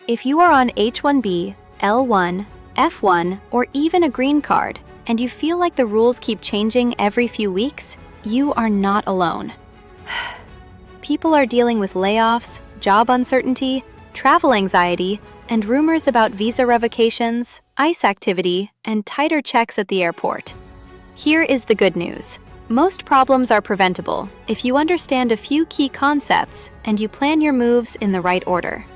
If you are on H-1B, L-1, F-1, or even a green card, and you feel like the rules keep changing every few weeks, you are not alone. People are dealing with layoffs, job uncertainty, travel anxiety, and rumors about visa revocations, ICE activity, and tighter checks at the airport. Here is the good news. Most problems are preventable if you understand a few key concepts and you plan your moves in the right order.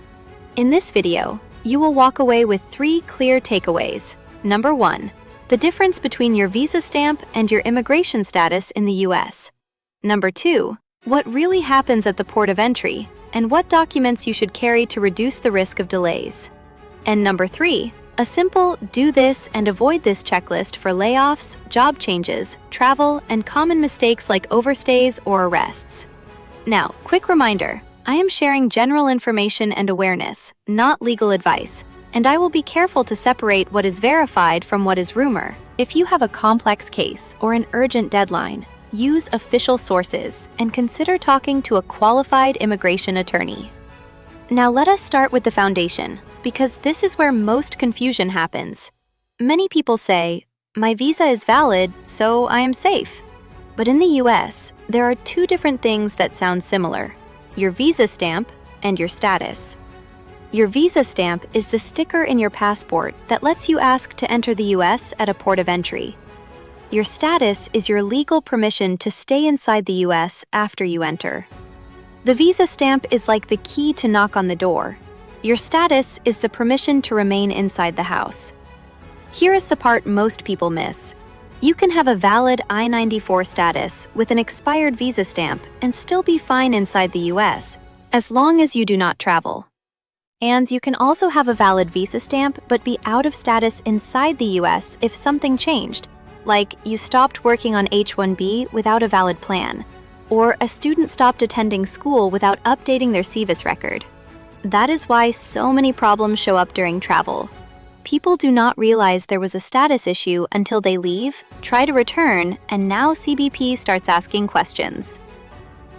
In this video, you will walk away with 3 clear takeaways. Number 1, the difference between your visa stamp and your immigration status in the US. Number 2, what really happens at the port of entry and what documents you should carry to reduce the risk of delays. And number 3, a simple do this and avoid this checklist for layoffs, job changes, travel, and common mistakes like overstays or arrests. Now, quick reminder, I am sharing general information and awareness, not legal advice, and I will be careful to separate what is verified from what is rumor. If you have a complex case or an urgent deadline, use official sources and consider talking to a qualified immigration attorney. Now let us start with the foundation, because this is where most confusion happens. Many people say, my visa is valid, so I am safe. But in the US, there are 2 different things that sound similar: your visa stamp and your status. Your visa stamp is the sticker in your passport that lets you ask to enter the US at a port of entry. Your status is your legal permission to stay inside the US after you enter. The visa stamp is like the key to knock on the door. Your status is the permission to remain inside the house. Here is the part most people miss. You can have a valid I-94 status with an expired visa stamp and still be fine inside the US, as long as you do not travel. And you can also have a valid visa stamp but be out of status inside the US if something changed, like you stopped working on H-1B without a valid plan, or a student stopped attending school without updating their SCIS record. That is why so many problems show up during travel. People do not realize there was a status issue until they leave, try to return, and now CBP starts asking questions.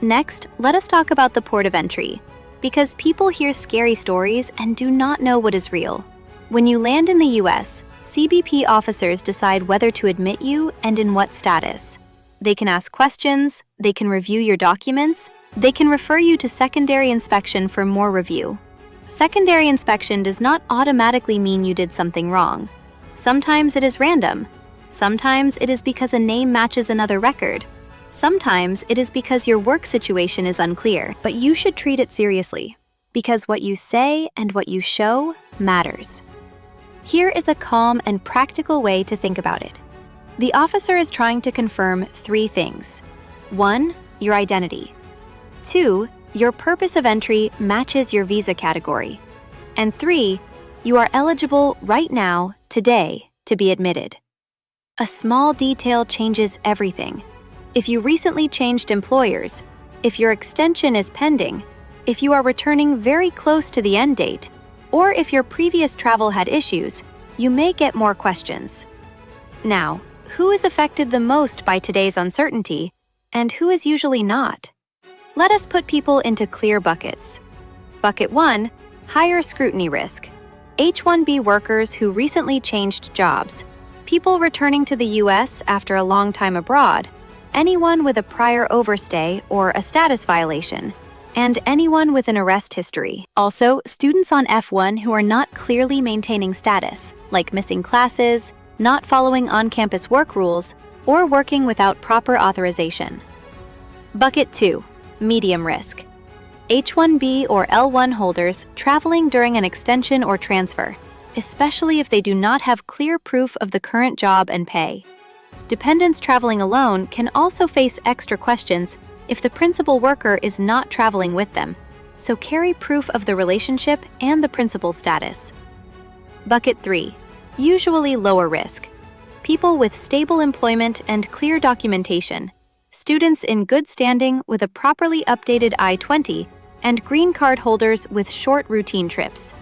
Next, let us talk about the port of entry, because people hear scary stories and do not know what is real. When you land in the US, CBP officers decide whether to admit you and in what status. They can ask questions, they can review your documents, they can refer you to secondary inspection for more review. Secondary inspection does not automatically mean you did something wrong. Sometimes it is random. Sometimes it is because a name matches another record. Sometimes it is because your work situation is unclear, but you should treat it seriously, because what you say and what you show matters. Here is a calm and practical way to think about it. The officer is trying to confirm 3 things. 1, your identity. 2, your purpose of entry matches your visa category. And 3, you are eligible right now, today, to be admitted. A small detail changes everything. If you recently changed employers, if your extension is pending, if you are returning very close to the end date, or if your previous travel had issues, you may get more questions. Now, who is affected the most by today's uncertainty, and who is usually not? Let us put people into clear buckets. Bucket 1, higher scrutiny risk. H-1B workers who recently changed jobs, people returning to the US after a long time abroad, anyone with a prior overstay or a status violation, and anyone with an arrest history. Also, students on F-1 who are not clearly maintaining status, like missing classes, not following on-campus work rules, or working without proper authorization. Bucket 2, medium risk. H-1B or L-1 holders traveling during an extension or transfer, especially if they do not have clear proof of the current job and pay. Dependents traveling alone can also face extra questions if the principal worker is not traveling with them, so carry proof of the relationship and the principal status. Bucket 3, usually lower risk. People with stable employment and clear documentation, students in good standing with a properly updated I-20, and green card holders with short routine trips.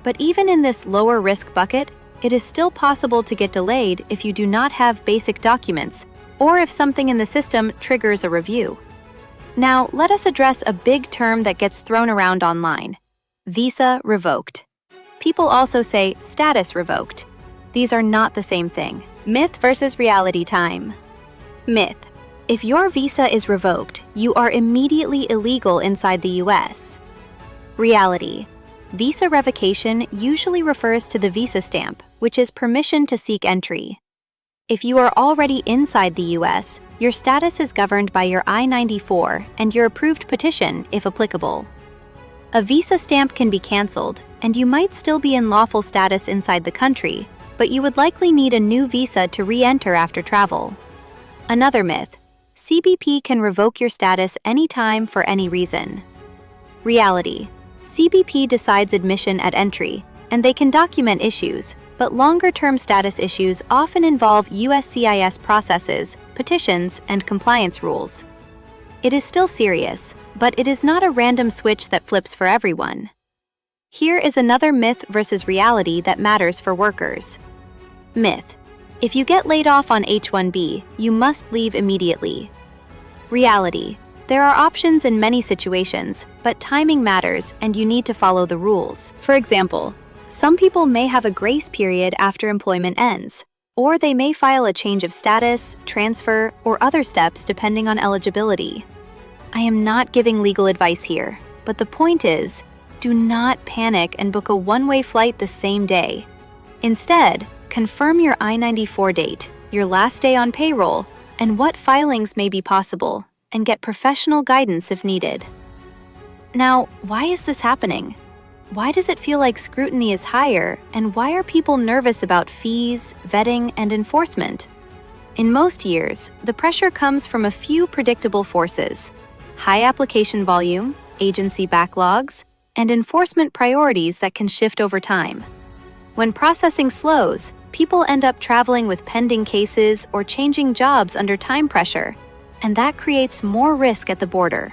But even in this lower risk bucket, it is still possible to get delayed if you do not have basic documents, or if something in the system triggers a review. Now, let us address a big term that gets thrown around online: visa revoked. People also say status revoked. These are not the same thing. Myth versus reality time. Myth. If your visa is revoked, you are immediately illegal inside the US. Reality. Visa revocation usually refers to the visa stamp, which is permission to seek entry. If you are already inside the US, your status is governed by your I-94 and your approved petition, if applicable. A visa stamp can be canceled, and you might still be in lawful status inside the country, but you would likely need a new visa to re-enter after travel. Another myth. CBP can revoke your status anytime for any reason. Reality. CBP decides admission at entry, and they can document issues, but longer-term status issues often involve USCIS processes, petitions, and compliance rules. It is still serious, but it is not a random switch that flips for everyone. Here is another myth versus reality that matters for workers. Myth. If you get laid off on H-1B, you must leave immediately. Reality. There are options in many situations, but timing matters and you need to follow the rules. For example, some people may have a grace period after employment ends, or they may file a change of status, transfer, or other steps depending on eligibility. I am not giving legal advice here, but the point is, do not panic and book a one-way flight the same day. Instead, confirm your I-94 date, your last day on payroll, and what filings may be possible, and get professional guidance if needed. Now, why is this happening? Why does it feel like scrutiny is higher, and why are people nervous about fees, vetting, and enforcement? In most years, the pressure comes from a few predictable forces: high application volume, agency backlogs, and enforcement priorities that can shift over time. When processing slows, people end up traveling with pending cases or changing jobs under time pressure, and that creates more risk at the border.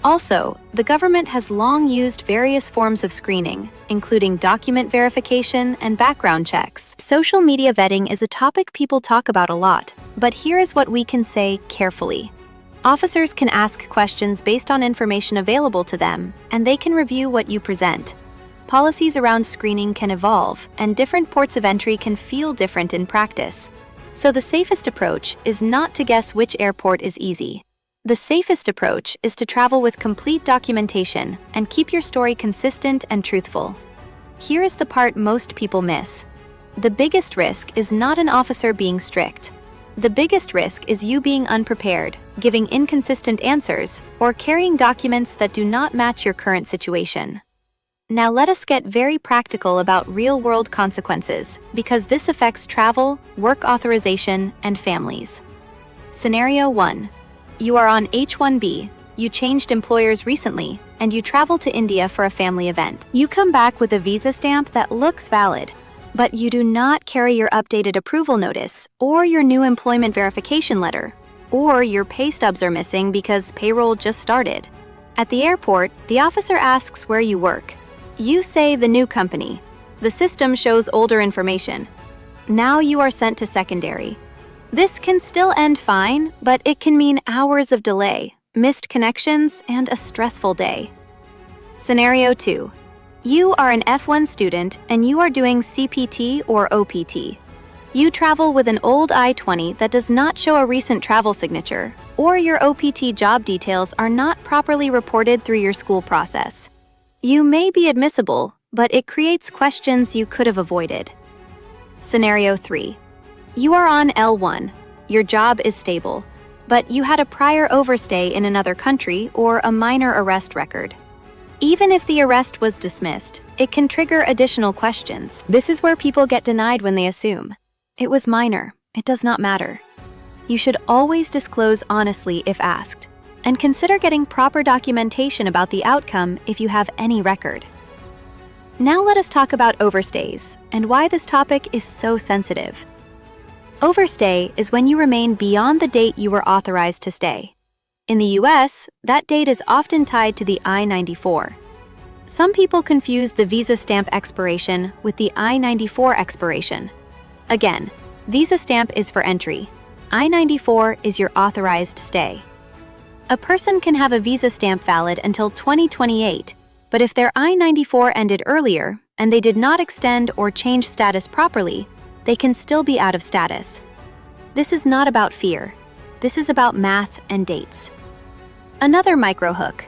Also, the government has long used various forms of screening, including document verification and background checks. Social media vetting is a topic people talk about a lot, but here is what we can say carefully. Officers can ask questions based on information available to them, and they can review what you present. Policies around screening can evolve, and different ports of entry can feel different in practice. So the safest approach is not to guess which airport is easy. The safest approach is to travel with complete documentation and keep your story consistent and truthful. Here is the part most people miss. The biggest risk is not an officer being strict. The biggest risk is you being unprepared, giving inconsistent answers, or carrying documents that do not match your current situation. Now let us get very practical about real-world consequences, because this affects travel, work authorization, and families. Scenario 1. You are on H-1B, you changed employers recently, and you travel to India for a family event. You come back with a visa stamp that looks valid, but you do not carry your updated approval notice, or your new employment verification letter, or your pay stubs are missing because payroll just started. At the airport, the officer asks where you work. You say the new company. The system shows older information. Now you are sent to secondary. This can still end fine, but it can mean hours of delay, missed connections, and a stressful day. Scenario 2. You are an F-1 student and you are doing CPT or OPT. You travel with an old I-20 that does not show a recent travel signature, or your OPT job details are not properly reported through your school process. You may be admissible, but it creates questions you could have avoided. Scenario 3. You are on L-1. Your job is stable, but you had a prior overstay in another country or a minor arrest record. Even if the arrest was dismissed, it can trigger additional questions. This is where people get denied when they assume. It was minor. It does not matter. You should always disclose honestly if asked, and consider getting proper documentation about the outcome if you have any record. Now let us talk about overstays and why this topic is so sensitive. Overstay is when you remain beyond the date you were authorized to stay. In the US, that date is often tied to the I-94. Some people confuse the visa stamp expiration with the I-94 expiration. Again, visa stamp is for entry. I-94 is your authorized stay. A person can have a visa stamp valid until 2028, but if their I-94 ended earlier, and they did not extend or change status properly, they can still be out of status. This is not about fear. This is about math and dates. Another microhook.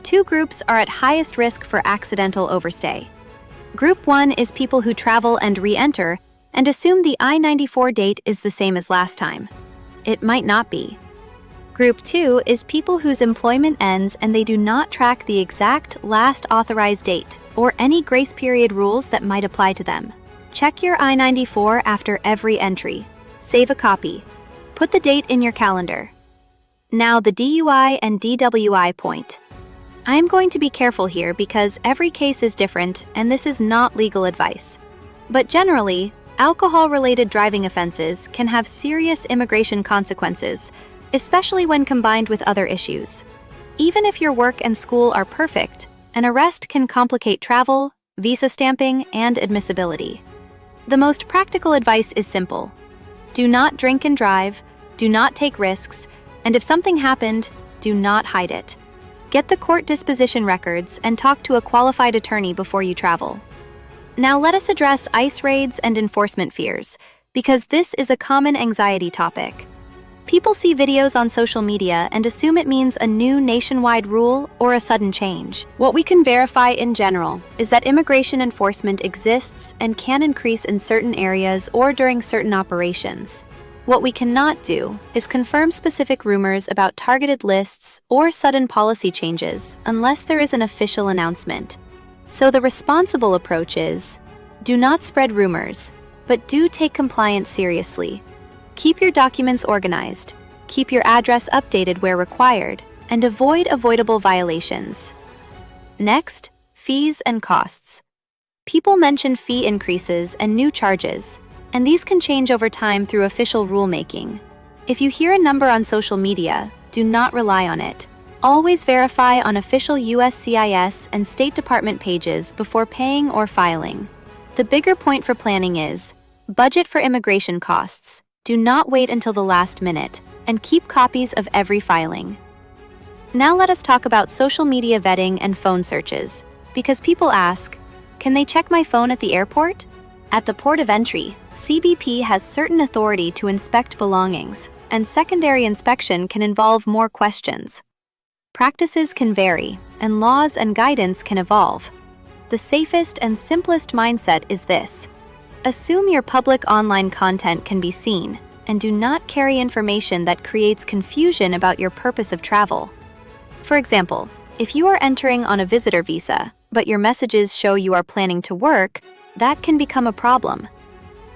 2 groups are at highest risk for accidental overstay. Group 1 is people who travel and re-enter and assume the I-94 date is the same as last time. It might not be. Group 2 is people whose employment ends and they do not track the exact last authorized date or any grace period rules that might apply to them. Check your I-94 after every entry. Save a copy. Put the date in your calendar. Now the DUI and DWI point. I am going to be careful here because every case is different and this is not legal advice. But generally, alcohol-related driving offenses can have serious immigration consequences, especially when combined with other issues. Even if your work and school are perfect, an arrest can complicate travel, visa stamping, and admissibility. The most practical advice is simple. Do not drink and drive, do not take risks, and if something happened, do not hide it. Get the court disposition records and talk to a qualified attorney before you travel. Now let us address ICE raids and enforcement fears, because this is a common anxiety topic. People see videos on social media and assume it means a new nationwide rule or a sudden change. What we can verify in general is that immigration enforcement exists and can increase in certain areas or during certain operations. What we cannot do is confirm specific rumors about targeted lists or sudden policy changes unless there is an official announcement. So the responsible approach is, do not spread rumors, but do take compliance seriously. Keep your documents organized, keep your address updated where required, and avoid avoidable violations. Next, fees and costs. People mention fee increases and new charges, and these can change over time through official rulemaking. If you hear a number on social media, do not rely on it. Always verify on official USCIS and State Department pages before paying or filing. The bigger point for planning is, budget for immigration costs. Do not wait until the last minute, and keep copies of every filing. Now let us talk about social media vetting and phone searches, because people ask, can they check my phone at the airport? At the port of entry, CBP has certain authority to inspect belongings, and secondary inspection can involve more questions. Practices can vary, and laws and guidance can evolve. The safest and simplest mindset is this. Assume your public online content can be seen, and do not carry information that creates confusion about your purpose of travel. For example, if you are entering on a visitor visa, but your messages show you are planning to work, that can become a problem.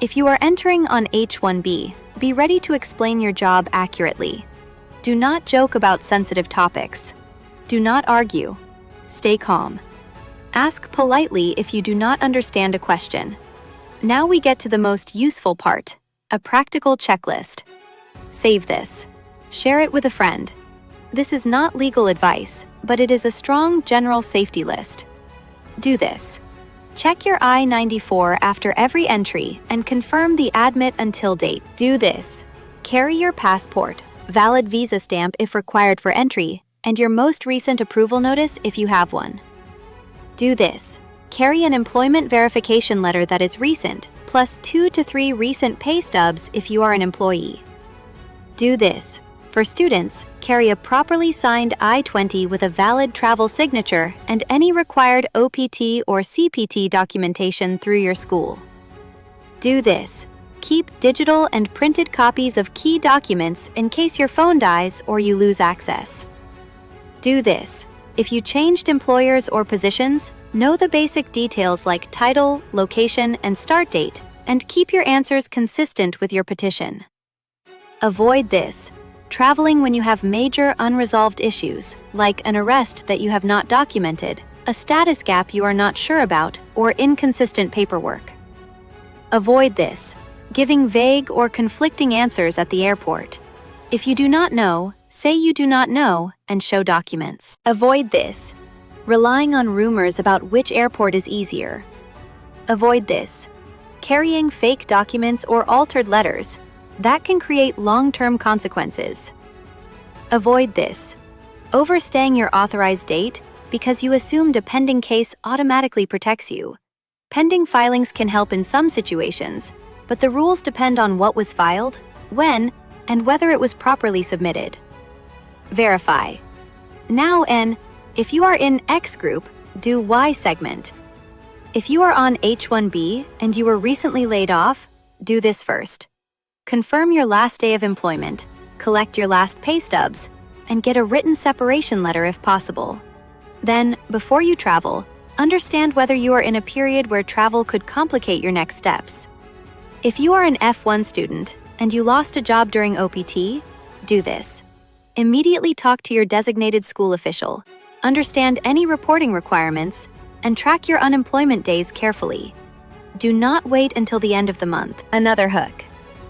If you are entering on H-1B, be ready to explain your job accurately. Do not joke about sensitive topics. Do not argue. Stay calm. Ask politely if you do not understand a question. Now we get to the most useful part, a practical checklist. Save this. Share it with a friend. This is not legal advice, but it is a strong general safety list. Do this. Check your I-94 after every entry and confirm the admit until date. Do this. Carry your passport, valid visa stamp if required for entry, and your most recent approval notice if you have one. Do this. Carry an employment verification letter that is recent, plus 2 to 3 recent pay stubs if you are an employee. Do this. For students, carry a properly signed I-20 with a valid travel signature and any required OPT or CPT documentation through your school. Do this. Keep digital and printed copies of key documents in case your phone dies or you lose access. Do this. If you changed employers or positions, know the basic details like title, location, and start date, and keep your answers consistent with your petition. Avoid this. Traveling when you have major unresolved issues, like an arrest that you have not documented, a status gap you are not sure about, or inconsistent paperwork. Avoid this. Giving vague or conflicting answers at the airport. If you do not know, say you do not know, and show documents. Avoid this. Relying on rumors about which airport is easier. Avoid this. Carrying fake documents or altered letters. That can create long-term consequences. Avoid this. Overstaying your authorized date because you assumed a pending case automatically protects you. Pending filings can help in some situations, but the rules depend on what was filed, when, and whether it was properly submitted. Verify. Now if you are in X group, do Y segment. If you are on H-1B and you were recently laid off, do this first. Confirm your last day of employment, collect your last pay stubs, and get a written separation letter if possible. Then, before you travel, understand whether you are in a period where travel could complicate your next steps. If you are an F-1 student and you lost a job during OPT, do this. Immediately talk to your designated school official, understand any reporting requirements, and track your unemployment days carefully. Do not wait until the end of the month. Another hook.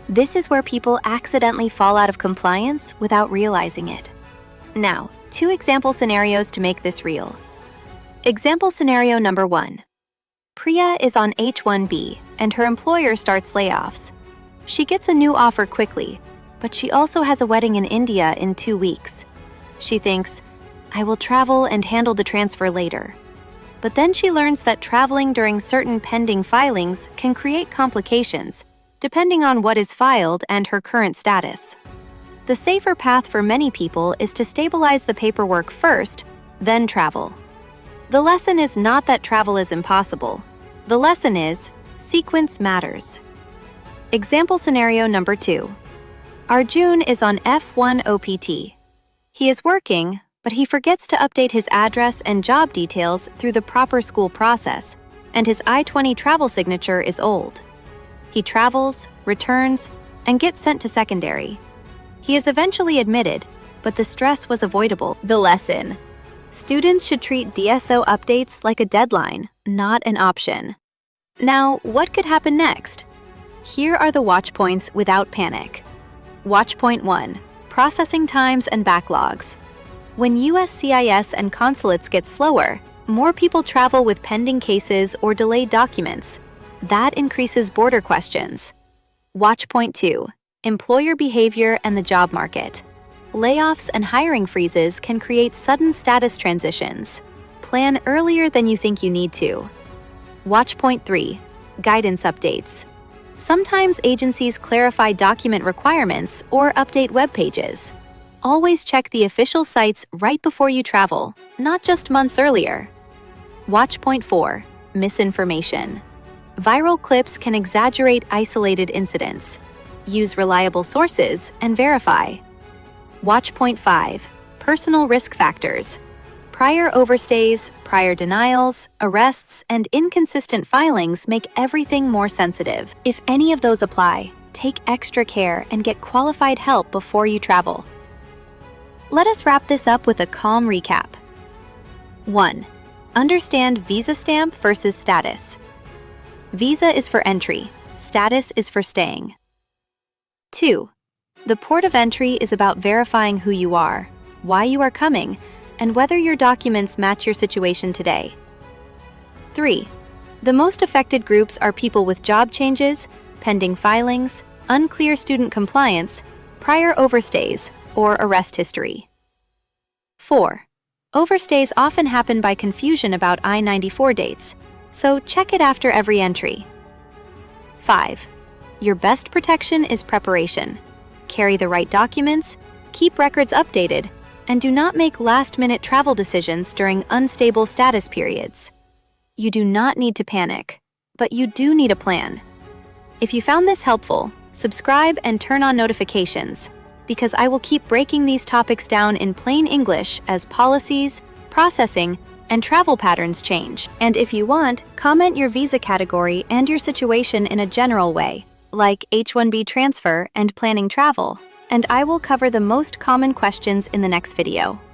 This is where people accidentally fall out of compliance without realizing it. Now, 2 example scenarios to make this real. Example scenario number 1. Priya is on H-1B and her employer starts layoffs. She gets a new offer quickly, but she also has a wedding in India in 2 weeks. She thinks, I will travel and handle the transfer later. But then she learns that traveling during certain pending filings can create complications, depending on what is filed and her current status. The safer path for many people is to stabilize the paperwork first, then travel. The lesson is not that travel is impossible. The lesson is, sequence matters. Example scenario number 2. Arjun is on F-1 OPT. He is working, but he forgets to update his address and job details through the proper school process, and his I-20 travel signature is old. He travels, returns, and gets sent to secondary. He is eventually admitted, but the stress was avoidable. The lesson. Students should treat DSO updates like a deadline, not an option. Now, what could happen next? Here are the watch points without panic. Watch point 1. Processing times and backlogs. When USCIS and consulates get slower, more people travel with pending cases or delayed documents. That increases border questions. Watch point 2. Employer behavior and the job market. Layoffs and hiring freezes can create sudden status transitions. Plan earlier than you think you need to. Watch point 3. Guidance updates. Sometimes agencies clarify document requirements or update web pages. Always check the official sites right before you travel, not just months earlier. Watch point 4. Misinformation. Viral clips can exaggerate isolated incidents. Use reliable sources and verify. Watch point 5. Personal risk factors. Prior overstays, prior denials, arrests, and inconsistent filings make everything more sensitive. If any of those apply, take extra care and get qualified help before you travel. Let us wrap this up with a calm recap. 1. Understand visa stamp versus status. Visa is for entry, status is for staying. 2. The port of entry is about verifying who you are, why you are coming, and whether your documents match your situation today. 3. The most affected groups are people with job changes, pending filings, unclear student compliance, prior overstays, or arrest history. 4. Overstays often happen by confusion about I-94 dates, so check it after every entry. 5. Your best protection is preparation. Carry the right documents, keep records updated, and do not make last-minute travel decisions during unstable status periods. You do not need to panic, but you do need a plan. If you found this helpful, subscribe and turn on notifications, because I will keep breaking these topics down in plain English as policies, processing, and travel patterns change. And if you want, comment your visa category and your situation in a general way, like H-1B transfer and planning travel, and I will cover the most common questions in the next video.